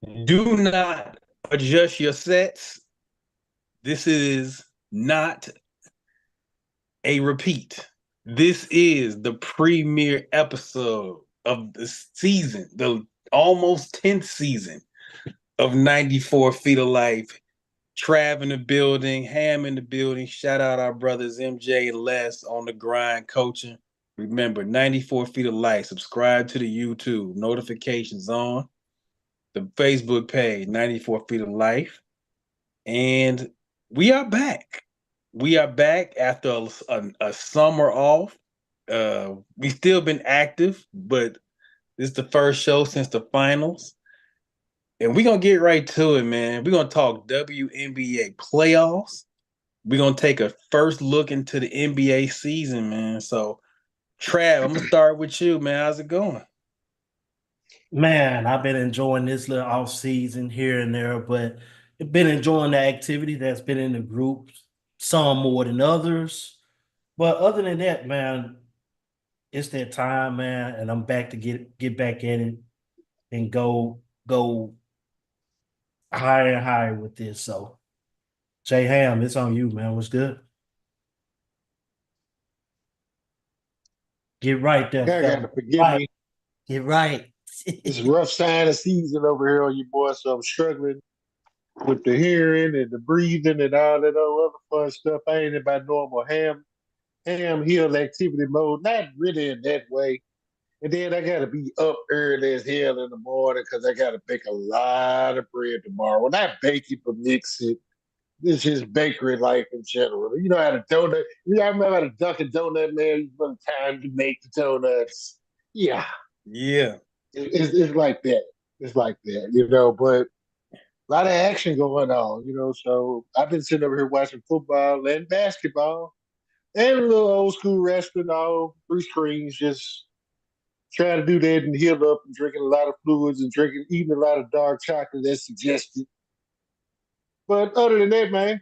Do not adjust your sets. This is not a repeat. This is the premiere episode of the season, the almost 10th season of 94 Feet of Life. Trav in the building, Ham in the building. Shout out our brothers MJ and Les on the grind coaching. Remember, 94 Feet of Life. Subscribe to the YouTube. Notifications on. The Facebook page, 94 Feet of Life. And we are back. We are back after a summer off. We still been active, but this is the first show since the finals. And we're going to get right to it, man. We're going to talk WNBA playoffs. We're going to take a first look into the NBA season, man. So, Trav, I'm going to start with you, man. How's it going? Man, I've been enjoying this little off season here and there, but I've been enjoying the activity that's been in the groups, some more than others. But other than that, man, it's that time, man, and I'm back to get back in it and go higher and higher with this. So, Jay Ham, it's on you, man. What's good? Get right there, Y'all got fella. to forgive Right, me. get right. It's a rough sign of season over here on you boys, so I'm struggling with the hearing and the breathing and all that other fun stuff. I ain't in my normal ham hill activity mode. Not really in that way. And then I gotta be up early as hell in the morning because I gotta bake a lot of bread tomorrow. Well, not bake it, but mix it. This is bakery life in general. You know how to donut. I remember how to Dunkin' Donut man. You want time to make the donuts. Yeah, Yeah. it's like that. It's like that, you know. But a lot of action going on, you know. So I've been sitting over here watching football and basketball and a little old school wrestling, all three screens, just trying to do that and heal up and drinking a lot of fluids and eating a lot of dark chocolate as suggested. But other than that, man,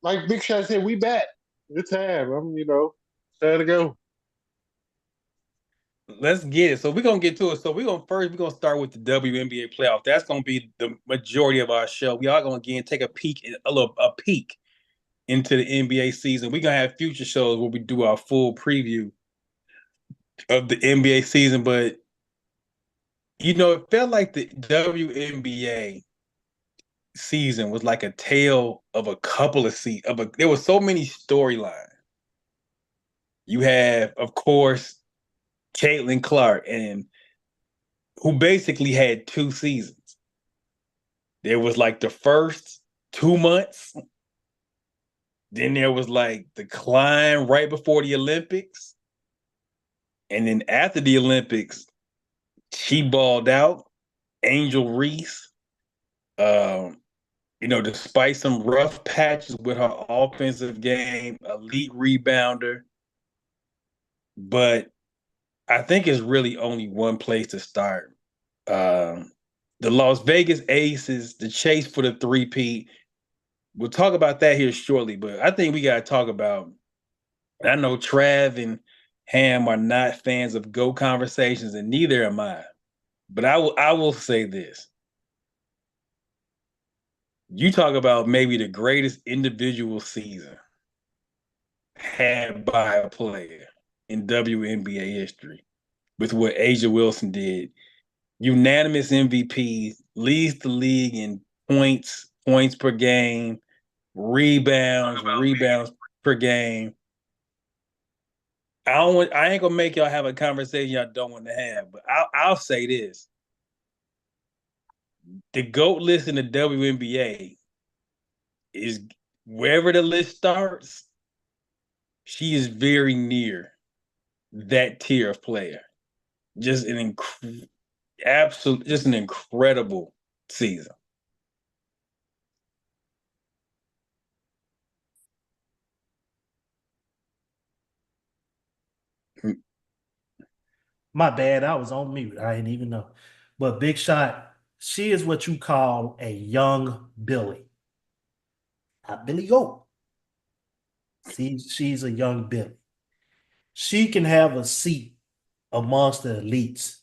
like Big Shot said, we back. Good time. Time to go. Let's get it. So we're gonna get to it. So we're gonna start with the WNBA playoff. That's gonna be the majority of our show. We are gonna again take a peek, a peek into the NBA season. We're gonna have future shows where we do our full preview of the NBA season. But it felt like the WNBA season was like a tale of a couple of there were so many storylines. You have, of course, Caitlin Clark, and who basically had two seasons. There was like the first 2 months, then there was like the climb right before the Olympics, and then after the Olympics, she balled out. Angel Reese, um, despite some rough patches with her offensive game, elite rebounder, but I think it's really only one place to start. Um, the Las Vegas Aces, the chase for the three-peat. We'll talk about that here shortly, but I think we got to talk about. I know Trav and Ham are not fans of GO conversations, and neither am I. But I will say this. You talk about maybe the greatest individual season had by a player in WNBA history with what Asia Wilson did. Unanimous MVP, leads the league in points per game, rebounds per game. I ain't gonna make y'all have a conversation y'all don't want to have, but I'll say this. The GOAT list in the WNBA is wherever the list starts, she is very near that tier of player. Just just an incredible season. My bad. I was on mute. I didn't even know. But Big Shot, she is what you call a young Billy. Not Billy Goat. She's a young Billy. She can have a seat amongst the elites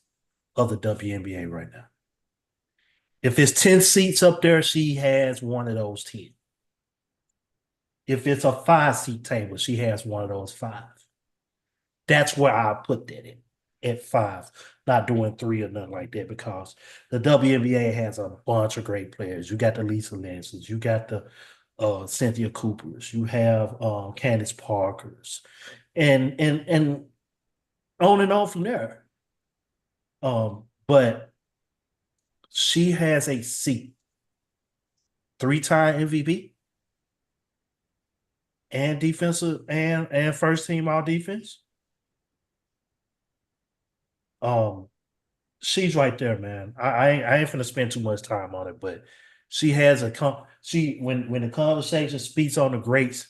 of the WNBA right now. If it's 10 seats up there, she has one of those 10. If it's a 5-seat table, she has one of those 5. That's where I put that in at 5, not doing 3 or nothing like that because the WNBA has a bunch of great players. You got the Lisa Lances, you got the Cynthia Coopers, you have Candace Parkers, and on and on from there. But she has a seat, 3-time MVP and defensive and first team all defense. She's right there, man. I ain't finna spend too much time on it, but she has when the conversation speaks on the greats,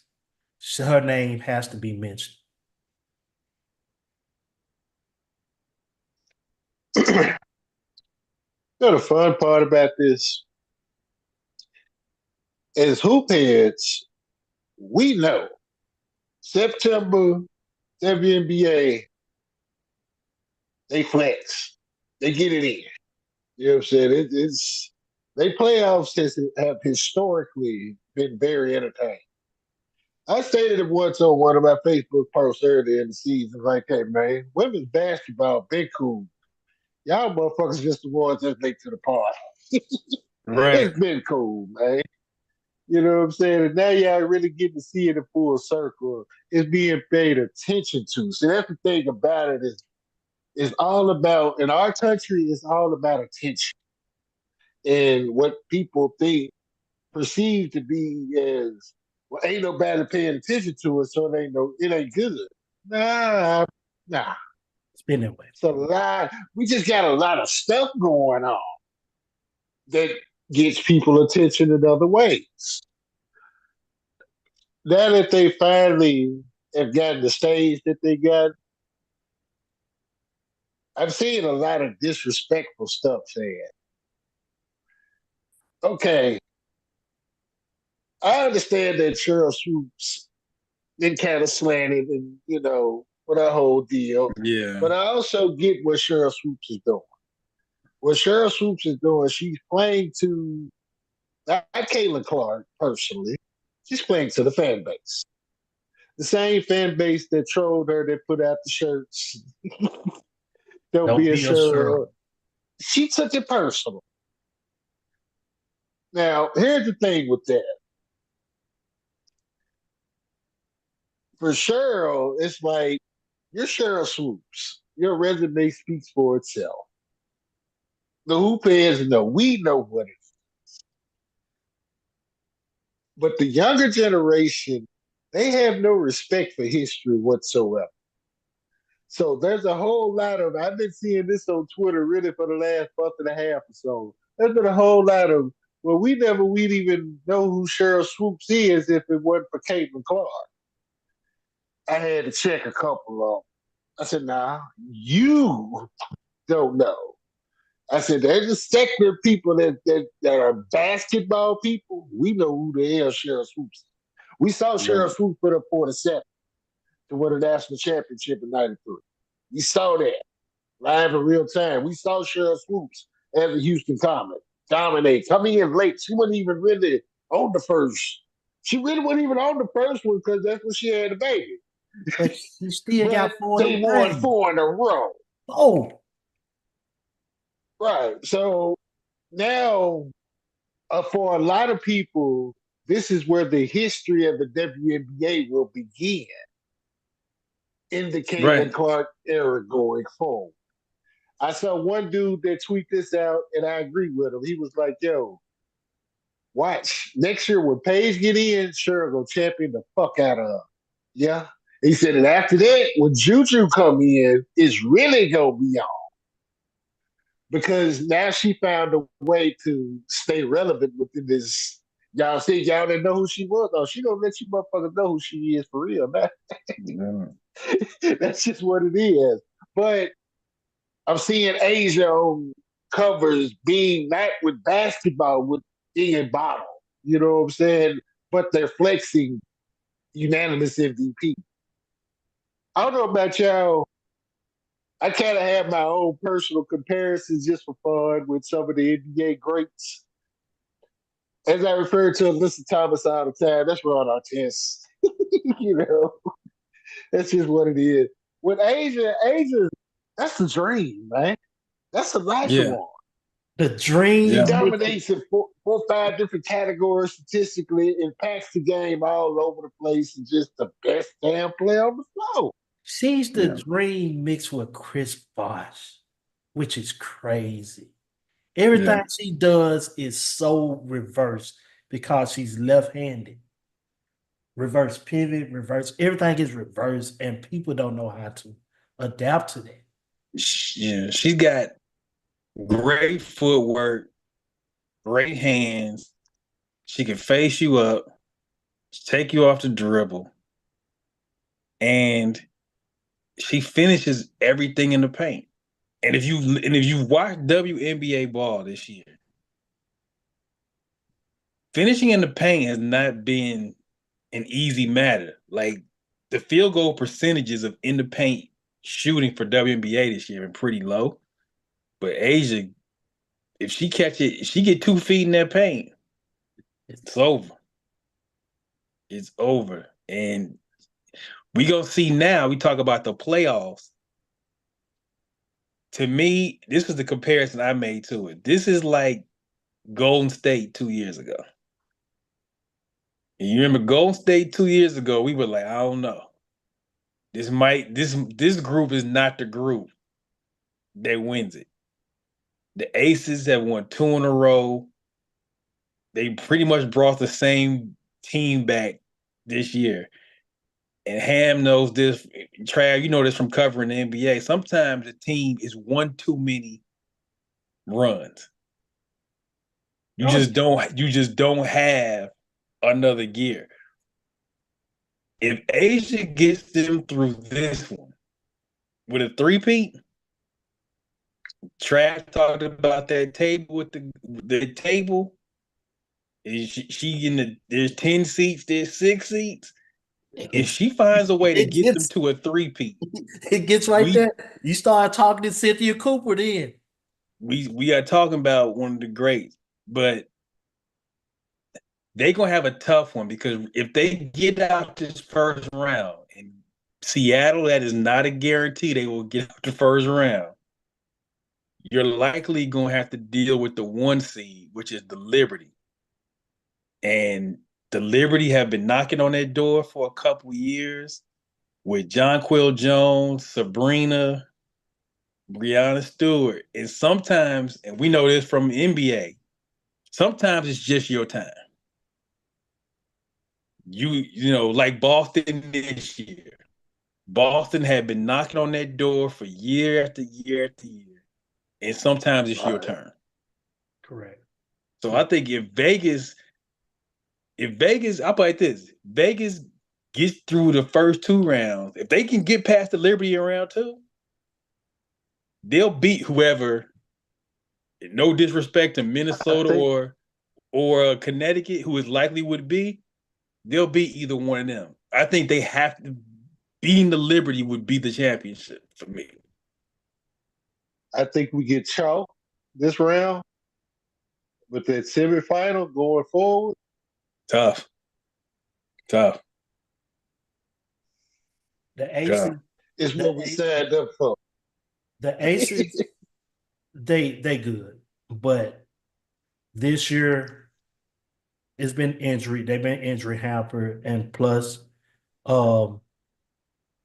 her name has to be mentioned. The fun part about this is hoop heads, we know September WNBA, they flex. They get it in. You know what I'm saying? It's they playoffs have historically been very entertaining. I stated it once on one of my Facebook posts earlier in the season, like, hey man, women's basketball been cool. Y'all motherfuckers just the ones that late to the party. Right. It's been cool, man. You know what I'm saying? And now y'all really getting to see it in full circle. It's being paid attention to. So that's the thing about it is it's all about in our country, it's all about attention. And what people think perceive to be as well, ain't nobody paying attention to it, so it ain't good. Nah, nah. It's been that way. It's a lot. We just got a lot of stuff going on that gets people attention in other ways. Now that they finally have gotten the stage that they got, I've seen a lot of disrespectful stuff said. Okay, I understand that Cheryl Swoops been kind of slanted and, with her whole deal. Yeah. But I also get what Cheryl Swoops is doing. What Cheryl Swoops is doing, she's playing to, not Caitlin Clark personally, she's playing to the fan base. The same fan base that trolled her, that put out the shirts. Don't be a Cheryl. She took it personal. Now, here's the thing with that. For Cheryl, it's like, you're Cheryl Swoops. Your resume speaks for itself. The hoop heads know. We know what it is. But the younger generation, they have no respect for history whatsoever. So there's a whole lot of, I've been seeing this on Twitter really for the last month and a half or so. There's been a whole lot of, well, we'd even know who Cheryl Swoops is if it wasn't for Caitlin Clark. I had to check a couple of them. I said, nah, you don't know. I said, there's a sector of people that are basketball people. We know who the hell Cheryl Swoops is. We saw Cheryl Swoops put up 47 to win a national championship in 93. We saw that live in real time. We saw Cheryl Swoops as a Houston Comet dominate, coming in late. She wasn't even really on the first. She really wasn't even on the first one because that's when she had the baby. But she still got 40. They won 4 in a row. Oh. Right. So now, for a lot of people, this is where the history of the WNBA will begin in the Caitlin Clark era going forward. I saw one dude that tweeted this out, and I agree with him. He was like, yo, watch. Next year when Paige get in, Cheryl gonna champion the fuck out of her. Yeah. He said, and after that, when Juju come in, it's really gonna be on. Because now she found a way to stay relevant within this. Y'all see, y'all didn't know who she was. Oh, she gonna let you motherfuckers know who she is for real, man. That's just what it is. But I'm seeing Asia on covers being not with basketball, with being bottle. You know what I'm saying? But they're flexing unanimous MVP. I don't know about y'all, I kind of have my own personal comparisons just for fun with some of the NBA greats. As I refer to Alyssa Thomas all the time, that's Ron Artest. you know, that's just what it is. With Asia, that's the dream, man. That's a life Yeah, award. The She yeah, dream mix with, dominates in four, 5 different categories statistically, impacts the game all over the place, and just the best damn player on the floor. she's the yeah, dream mixed with Chris Bosh, which is crazy. yeah. Everything she does is so reverse because she's left-handed. Reverse pivot, reverse, everything is reverse, and people don't know how to adapt to that. Yeah, she's got great footwork, great hands. She can face you up, take you off the dribble, and she finishes everything in the paint. And if you watch WNBA ball this year, finishing in the paint has not been an easy matter. Like the field goal percentages of in the paint shooting for WNBA this year are pretty low. But Asia, if she catch it, if she get 2 feet in that paint, it's over. It's over. And we gonna see now. We talk about the playoffs. To me, this was the comparison I made to it. This is like Golden State 2 years ago. And you remember Golden State 2 years ago? We were like, I don't know. This group is not the group that wins it. The Aces have won 2 in a row. They pretty much brought the same team back this year. And Ham knows this. Trav, you know this from covering the NBA. Sometimes a team is one too many runs. You Oh, just don't have another gear. If Asia gets them through this one with a three-peat, Trav talked about that table with the table. She in there's 10 seats, there's 6 seats. If it, she finds a way to it get them gets to a three-peat, it gets right we there. You start talking to Cynthia Cooper then. we are talking about one of the greats. But they gonna have a tough one because if they get out this first round in Seattle, that is not a guarantee they will get out the first round. You're likely gonna have to deal with the 1 seed, which is the Liberty. And the Liberty have been knocking on that door for a couple years with John Quill Jones, Sabrina, Brianna Stewart. And sometimes, and we know this from NBA, sometimes it's just your time. Like Boston this year. Boston had been knocking on that door for year after year after year. And sometimes it's your turn. Correct. So I think I'll put it like this, Vegas gets through the first 2 rounds. If they can get past the Liberty in round 2, they'll beat whoever. No disrespect to I Minnesota think or Connecticut, who is likely would be. They'll beat either one of them. I think they have to. Beating the Liberty would be the championship for me. I think we get chalk this round, but that semifinal going forward, Tough, tough, The tough. Aces, is the what we Aces, signed up for. the Aces, they good, but this year it's been injury. They've been injury hampered, um,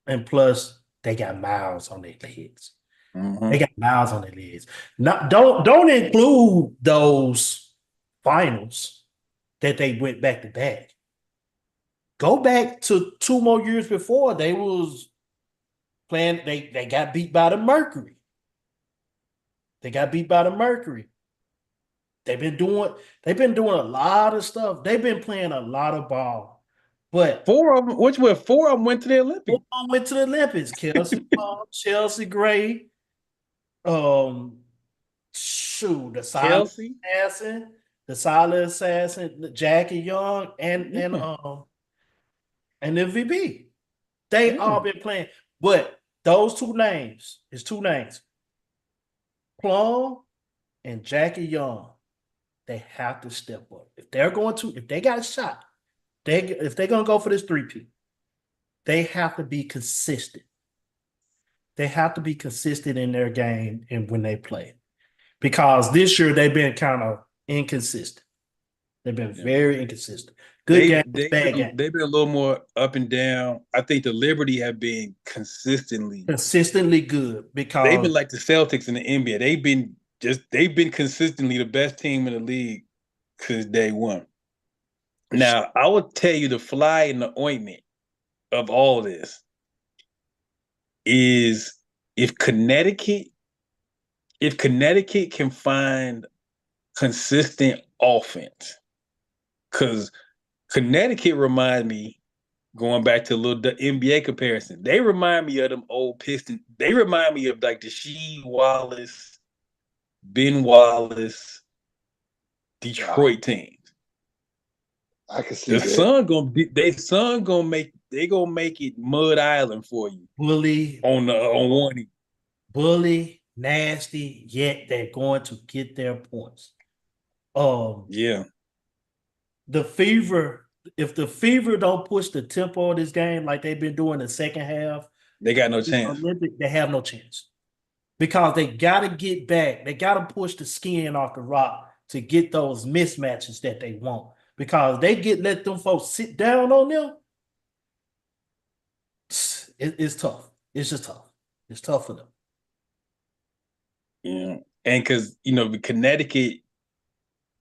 and plus they got miles on their legs. They Mm-hmm. got miles on their legs. Not don't include those finals that they went back to back. Go back to 2 more years before they was playing. They got beat by the Mercury. They got beat by the Mercury. They've been doing a lot of stuff. They've been playing a lot of ball. But 4 of them, which were 4 of them went to the Olympics. went to the Olympics. Chelsea Gray, the silent Kelsey. assassin, Jackie Young, and Yeah. MVP. They Yeah. all been playing, but Those two names, it's two names. Plum and Jackie Young. They have to step up. If they got a shot, if they're gonna go for this three-peat, they have to be consistent. They have to be consistent in their game and when they play. Because this year they've been kind of inconsistent. They've been very inconsistent. Good games, bad games. They've been a little more up and down. I think the Liberty have been consistently good because they've been like the Celtics in the NBA. They've been consistently the best team in the league since day one. Now, I will tell you the fly in the ointment of all this is if Connecticut can find consistent offense, because Connecticut reminds me, going back to a little NBA comparison, they remind me of them old Pistons. They remind me of like the Sheed Wallace, Ben Wallace, Detroit teams. I can see that. Sun gonna make it Mud Island for you. Bully on one. Bully, nasty, yet they're going to get their points. Yeah. If the Fever don't push the tempo of this game like they've been doing the second half, they got no chance. They have no chance. Because they gotta get back. They gotta push the skin off the rock to get those mismatches that they want. Because they let them folks sit down on them. It's tough. It's just tough. It's tough for them. Yeah. And because, Connecticut,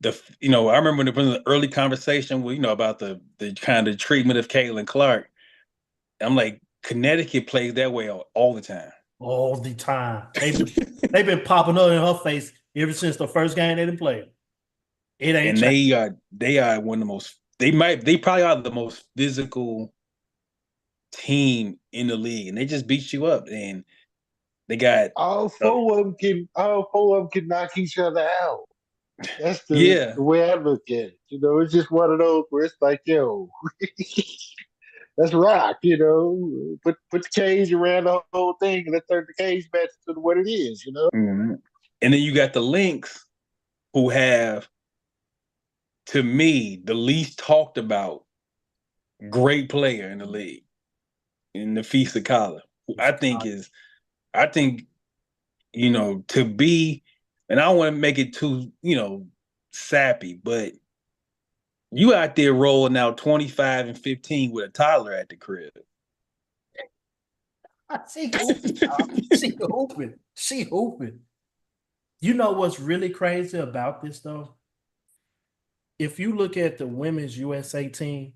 I remember when there was an early conversation with, about the kind of treatment of Caitlin Clark. I'm like, Connecticut plays that way all the time. All the time. They've been popping up in her face ever since the first game they didn't play. It ain't. And they are one of the most. They probably are the most physical team in the league, and they just beat you up. And they got all four of them can knock each other out. That's the way I look at it. It's just one of those where it's like, yo, let's rock. Put the cage around the whole thing and let's turn the cage back to what it is. Mm-hmm. And then you got the Lynx, who have, to me, the least talked about great player in the league, in Nafisa Kala, who I think, to be, and I don't want to make it too, sappy, but you out there rolling out 25 and 15 with a toddler at the crib. She hooping. You know what's really crazy about this, though? If you look at the women's USA team,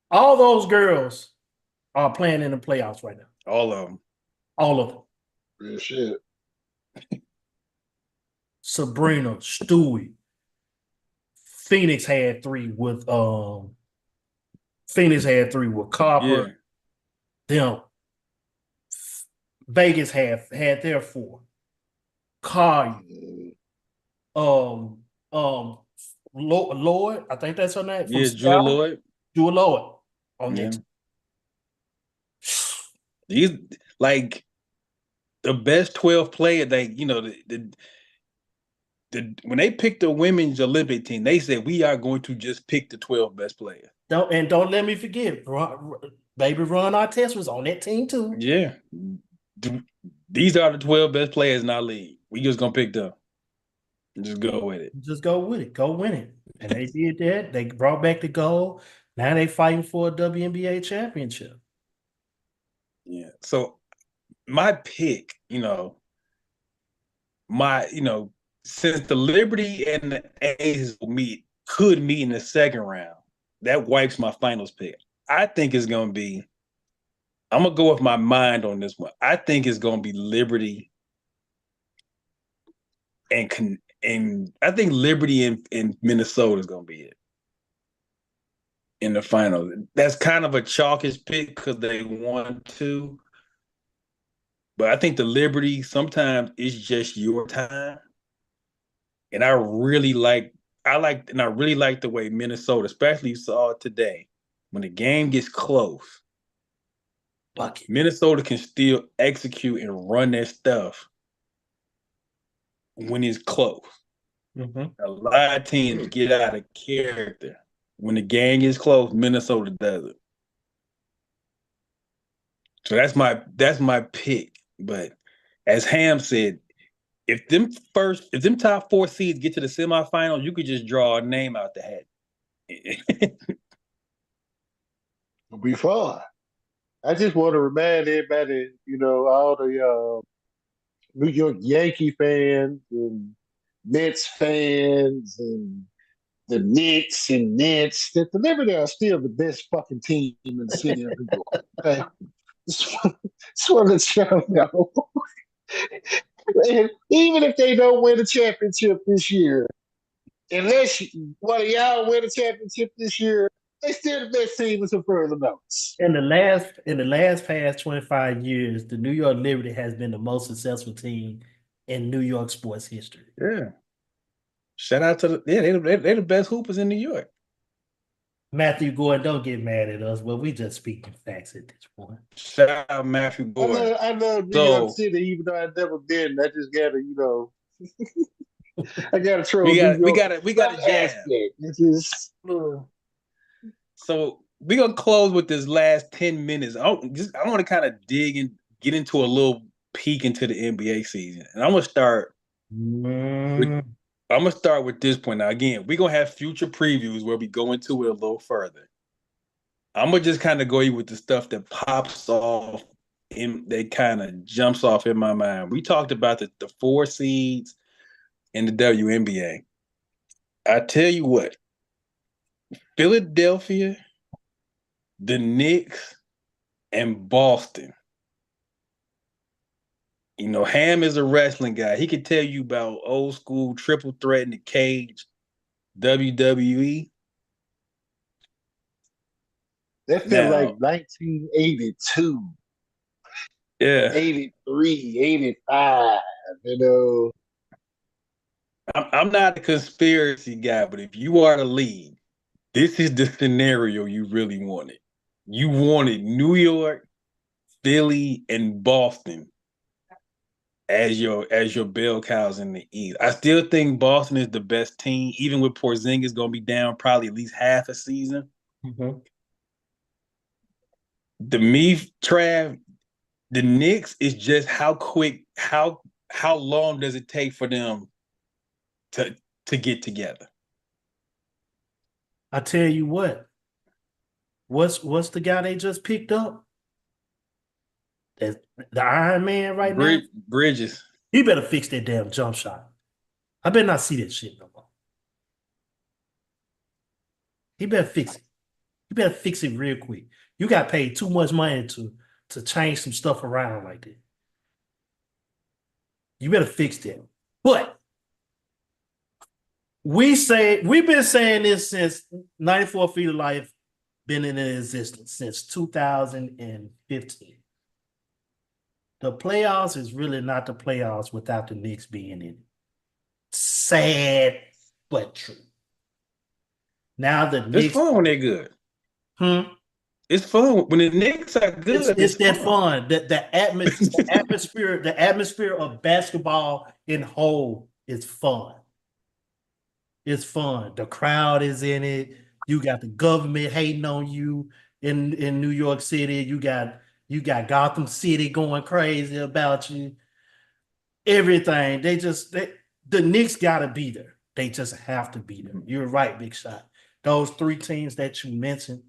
all those girls are playing in the playoffs right now. All of them. All of them. Real shit. Sabrina, Stewie. Phoenix had three with Copper. Yeah. Them. Vegas had their four. Carly. Lloyd, I think that's her name. Yeah, Jewel Lloyd. Jewel Lloyd on that. These like the best 12 player. When they picked the women's Olympic team, they said we are going to just pick the 12 best players. Don't let me forget, baby Ron Artest was on that team too. Yeah, these are the 12 best players in our league. We just gonna pick them. Just go with it. Just go with it. Go win it. And they did that. They brought back the gold. Now they fighting for a WNBA championship. Yeah. So my pick, since the Liberty and the A's could meet in the second round, that wipes my finals pick. I think it's gonna be. I'm gonna go with my mind on this one. I think it's gonna be Liberty and I think Liberty in Minnesota is gonna be it in the finals. That's kind of a chalkish pick because they want to, but I think the Liberty sometimes is just your time, and I really like the way Minnesota, especially you saw it today, when the game gets close, bucket. Minnesota can still execute and run their stuff when it's close. A lot of teams get out of character. When the game is close, Minnesota doesn't. So that's my pick. But as Ham said, if them top 4 seeds get to the semifinals, you could just draw a name out the hat. It'll be fun. I just want to remind everybody, all the New York Yankee fans and Mets fans and the Knicks and Nets that the Liberty are still the best fucking team in the city of New York. Okay, just want to let y'all know. And even if they don't win a championship this year, unless one of y'all win a championship this year, they still the best team in some further notes. In the last past 25 years, the New York Liberty has been the most successful team in New York sports history. Yeah. Shout out to they're the best hoopers in New York. Matthew Gordon, don't get mad at us, but we just speaking facts at this point. Shout out Matthew Gordon. I love New York City, even though I've never been. I just gotta, I gotta throw we New York. got a jam. It's just, So we're gonna close with this last 10 minutes. I want to kind of dig and get into a little peek into the NBA season, and I'm gonna start. I'm gonna start with this point. Now, again, we're gonna have future previews where we go into it a little further. I'm gonna just kind of go with the stuff that pops off and that kind of jumps off in my mind. We talked about the 4 seeds in the WNBA. I tell you what, Philadelphia, the Knicks, and Boston. Ham is a wrestling guy. He could tell you about old school triple threat in the cage, WWE. That felt like 1982. Yeah. 83, 85, I'm not a conspiracy guy, but if you are the league, this is the scenario you really wanted. You wanted New York, Philly, and Boston as your bell cows in the East. I still think Boston is the best team, even with Porzingis going to be down probably at least half a season. Trav, the Knicks is just how quick, how long does it take for them to get together? I tell you what's the guy they just picked up? The Iron Man right now? Bridges. He better fix that damn jump shot. I better not see that shit no more. He better fix it. You better fix it real quick. You got paid too much money to change some stuff around like that. You better fix that. But we've been saying this since 94 Feet of Life been in existence since 2015. The playoffs is really not the playoffs without the Knicks being in it. Sad but true. Now the Knicks. It's fun when they're good. It's fun when the Knicks are good. It's that fun. The atmosphere of basketball in whole is fun. It's fun. The crowd is in it. You got the government hating on you in New York City. You got Gotham City going crazy about you. Everything. The Knicks gotta be there. They just have to be there. You're right, Big Shot. Those 3 teams that you mentioned,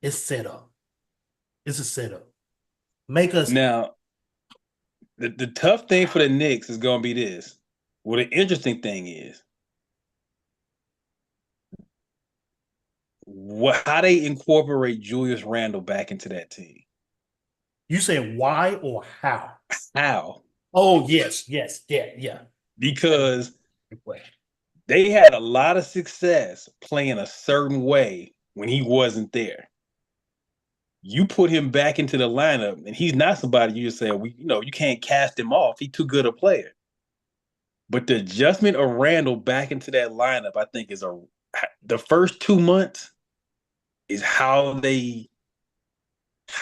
it's set up. It's a setup. Make us now. The tough thing for the Knicks is going to be this. Well, the interesting thing is how they incorporate Julius Randle back into that team. You say why or how? How? Oh, yes, yeah. Because they had a lot of success playing a certain way when he wasn't there. You put him back into the lineup, and he's not somebody you just say, you can't cast him off. He's too good a player. But the adjustment of Randall back into that lineup, I think, is the first 2 months is how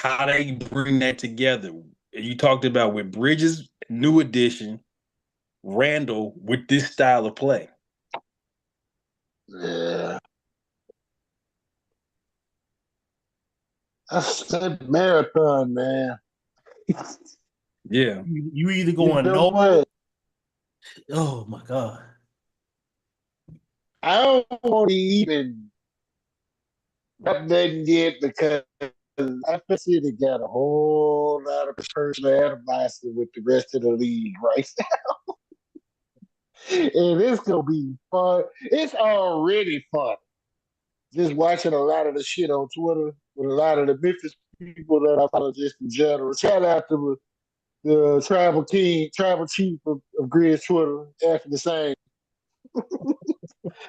how they bring that together. You talked about with Bridges, new addition, Randall with this style of play. Yeah. That's that marathon, man. Yeah. You either You going know no. what? Oh my God. I don't want to even got nothing yet because I feel they got a whole lot of personal animosity with the rest of the league right now. And it's gonna be fun. It's already fun. Just watching a lot of the shit on Twitter with a lot of the Memphis people that I follow just in general. Shout out to the tribal chief of Grid's Twitter, after the same.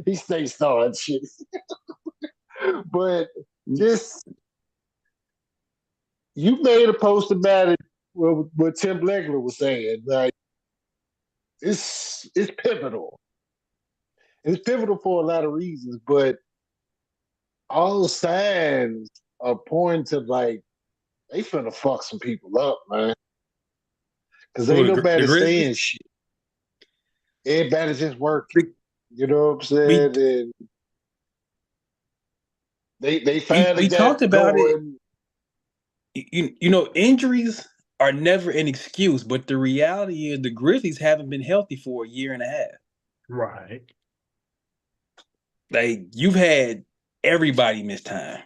He stays starring shit. But just you made a post about it. What Tim Legler was saying, like it's pivotal. It's pivotal for a lot of reasons, but all signs are pointing to like they finna fuck some people up, man. Because Who ain't the nobody Grizzlies? saying shit. Everybody's just working. We You know what I'm saying? And they finally we got talked about it. going. You know, injuries are never an excuse, but the reality is the Grizzlies haven't been healthy for a year and a half. Right. Like you've had everybody miss time.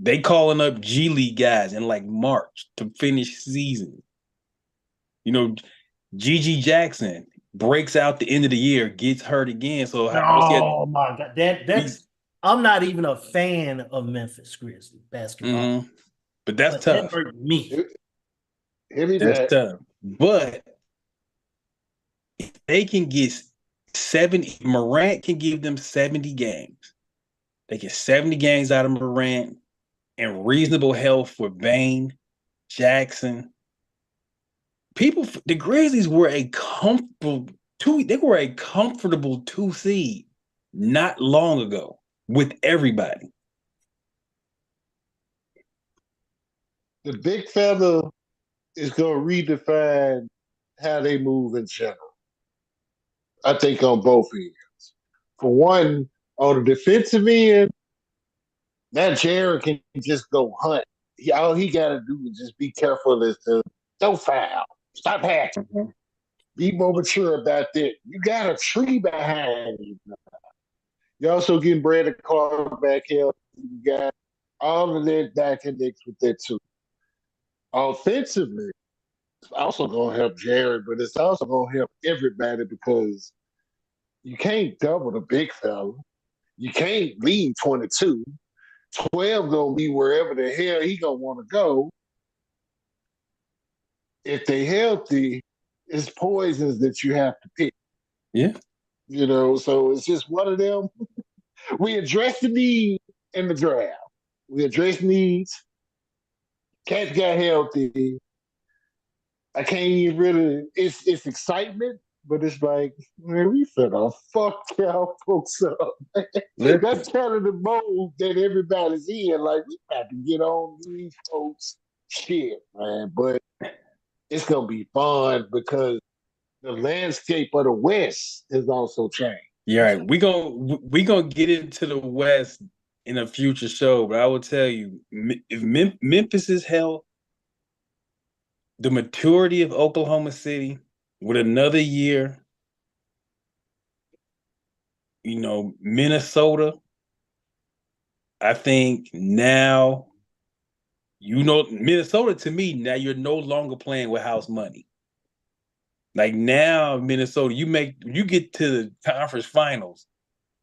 They calling up G League guys in like March to finish season. You know, GG Jackson breaks out the end of the year, gets hurt again. So what's that? Oh my God. That's I'm not even a fan of Memphis Grizzlies basketball. But that's But that tough. hurt me. Hit me That's back. tough. But if they can get 70, Morant can give them 70 games. They get 70 games out of Morant and reasonable health for Bane, Jackson. The Grizzlies were a comfortable two seed not long ago with everybody. The big fella is gonna redefine how they move in general. I think on both ends. For one, on the defensive end, that Jared can just go hunt. All he got to do is just be careful as to don't foul, stop hacking, Mhm. be more mature about that. You got a tree behind you. You also getting Brandon Carter back here. You got all of that back index with that too. Offensively, it's also going to help Jared, but it's also going to help everybody because you can't double the big fella. You can't leave 22. 12 gonna be wherever the hell he gonna want to go. If they healthy, it's poisons that you have to pick. Yeah. You know, so it's just one of them. We address the need in the draft. We address needs. Cats got healthy. I can't even really. It's excitement, but it's like, man, we finna fuck y'all folks up. That's kind of the mode that everybody's in. Like, we got to get on these folks shit, man. But it's gonna be fun because the landscape of the West has also changed. Yeah, right. We gonna get into the West in a future show, but I will tell you, if Memphis is held, the maturity of Oklahoma City with another year, Minnesota, I think now, Minnesota to me, now you're no longer playing with house money. Like now, Minnesota, you get to the conference finals,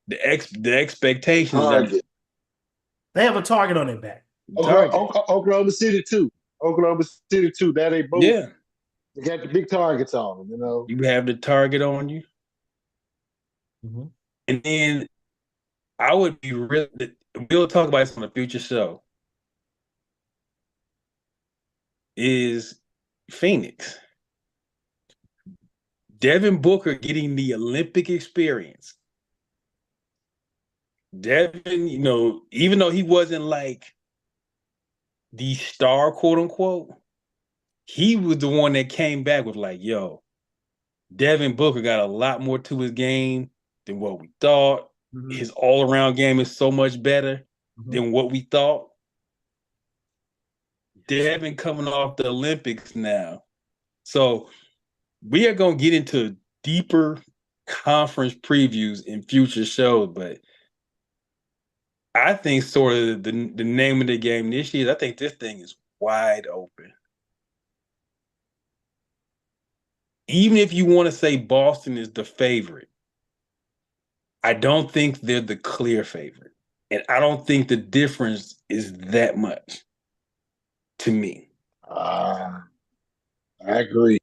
the expectations are Target. They have a target on their back. target. Oklahoma City too. Oklahoma City too. That they both Yeah, they got the big targets on them. You know. you have the target on you. Mm-hmm. And then I would be real. We'll talk about this on a future show. Is Phoenix Devin Booker getting the Olympic experience? Devin, even though he wasn't like the star, quote unquote, he was the one that came back with like, yo, Devin Booker got a lot more to his game than what we thought. Mhm. His all-around game is so much better Mhm. than what we thought. Devin coming off the Olympics now. So we are going to get into deeper conference previews in future shows, but I think sort of the name of the game this year, I think this thing is wide open. Even if you want to say Boston is the favorite, I don't think they're the clear favorite. And I don't think the difference is that much to me. I agree.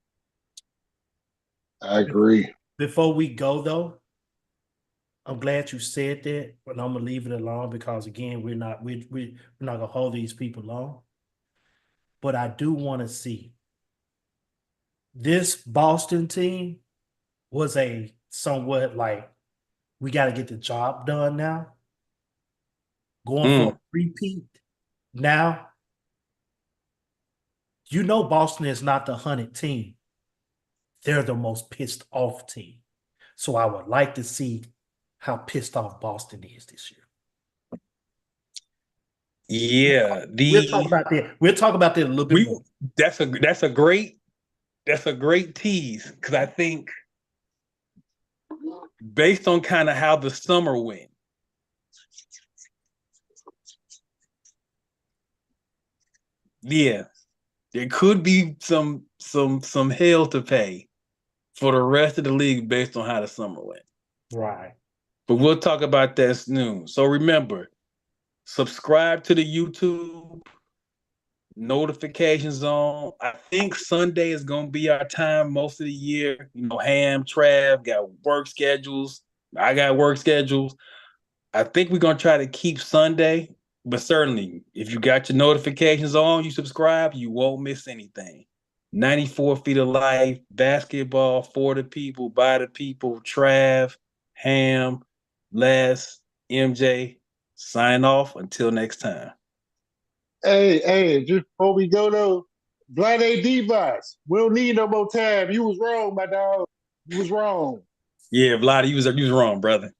I agree. Before we go though, I'm glad you said that, but I'm gonna leave it alone because again, we're not gonna hold these people long. But I do want to see this Boston team was a somewhat like we got to get the job done now. Going for a repeat now. You know, Boston is not the hunted team. They're the most pissed off team. So I would like to see how pissed off Boston is this year. Yeah, We'll talk about that. We'll talk about that a little bit more. That's a great tease because I think based on kind of how the summer went, yeah, there could be some hell to pay for the rest of the league based on how the summer went. Right. But we'll talk about that soon. So remember, subscribe to the YouTube, notifications on. I think Sunday is gonna be our time most of the year. You know, Ham, Trav got work schedules. I got work schedules. I think we're gonna try to keep Sunday, but certainly if you got your notifications on, you subscribe, you won't miss anything. 94 Feet of Life, basketball for the people, by the people, Trav, Ham, Les, MJ, sign off until next time. Hey, just before we go though, Vlade Divac, we don't need no more time. You was wrong, my dog. You was wrong. Yeah, Vlad, you was wrong, brother.